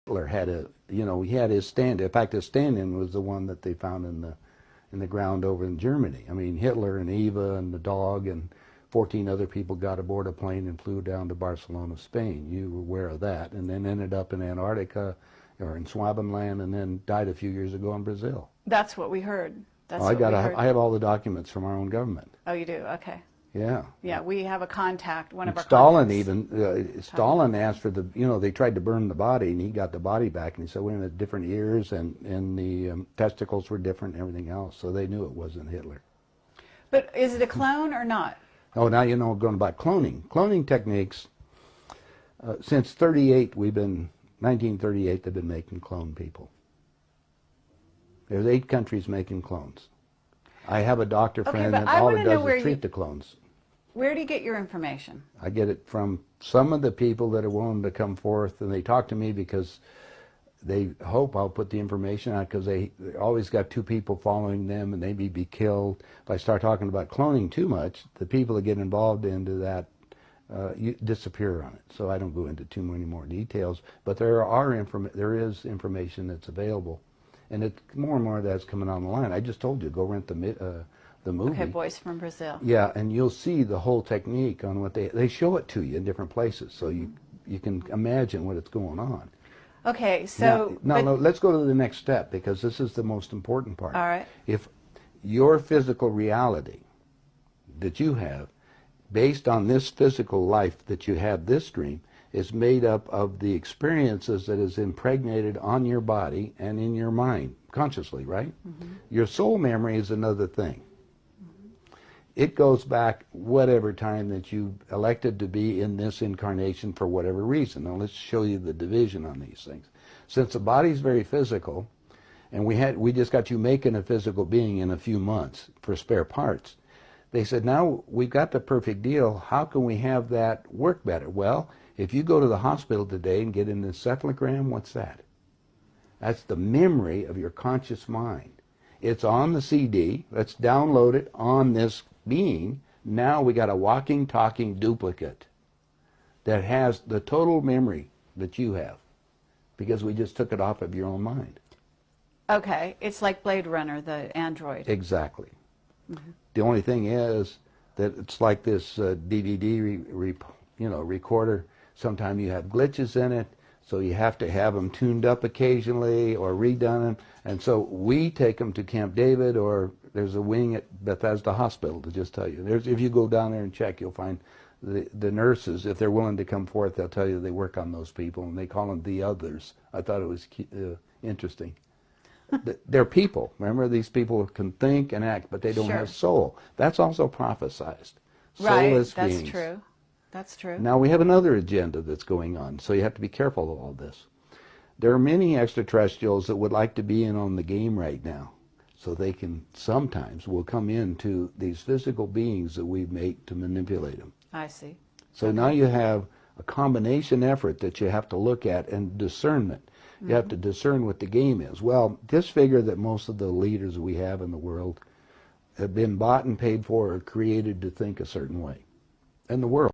Hitler had a, he had his stand. In fact, his stand-in was the one that they found in the ground over in Germany. I mean, Hitler and Eva and the dog and 14 other people got aboard a plane and flew down to Barcelona, Spain. You were aware of that, and then ended up in Antarctica or in Swabenland, and then died a few years ago in Brazil. That's what we heard. That's I have all the documents from our own government. Oh, you do? Okay. Yeah. Yeah, we have a contact, one of our Stalin contacts. Stalin asked for the, they tried to burn the body, and he got the body back, and he said, we had different ears, and the testicles were different and everything else, so they knew it wasn't Hitler. But is it a clone or not? Oh, now you know going about cloning. Cloning techniques, since 1938, they've been making clone people. There's 8 countries making clones. I have a doctor friend that all it does is treat the clones. Where do you get your information? I get it from some of the people that are willing to come forth, and they talk to me because they hope I'll put the information out, because they always got 2 people following them and they may be killed. If I start talking about cloning too much, the people that get involved into that disappear on it. So I don't go into too many more details, but there is information that's available, and more and more of that's coming on the line. I just told you, go rent the movie. Okay, Boys from Brazil. Yeah, and you'll see the whole technique on what they show it to you in different places, so you can imagine what it's going on. Okay, so now let's go to the next step, because this is the most important part. All right. If your physical reality that you have, based on this physical life that you have, this dream, is made up of the experiences that is impregnated on your body and in your mind, consciously, right? Mm-hmm. Your soul memory is another thing. Mm-hmm. It goes back whatever time that you elected to be in this incarnation for whatever reason. Now let's show you the division on these things. Since the body's very physical, and we just got you making a physical being in a few months for spare parts, they said, now we've got the perfect deal. How can we have that work better? Well, if you go to the hospital today and get an encephalogram, what's that? That's the memory of your conscious mind. It's on the CD. Let's download it on this being. Now we got a walking, talking duplicate that has the total memory that you have, because we just took it off of your own mind. Okay, it's like Blade Runner, the android. Exactly. Mm-hmm. The only thing is that it's like this DVD recorder. Sometimes you have glitches in it, so you have to have them tuned up occasionally or redone them. And so we take them to Camp David, or there's a wing at Bethesda Hospital, to just tell you. If you go down there and check, you'll find the nurses, if they're willing to come forth, they'll tell you they work on those people, and they call them the others. I thought it was interesting. They're people. Remember, these people can think and act, but they don't have soul. That's also prophesized. Soulless beings. That's true. That's true. Now we have another agenda that's going on, so you have to be careful of all this. There are many extraterrestrials that would like to be in on the game right now, so they can sometimes will come into these physical beings that we make to manipulate them. I see. So now you have a combination effort that you have to look at, and discernment. You have to discern what the game is. Well, just figure that most of the leaders we have in the world have been bought and paid for or created to think a certain way. And the world.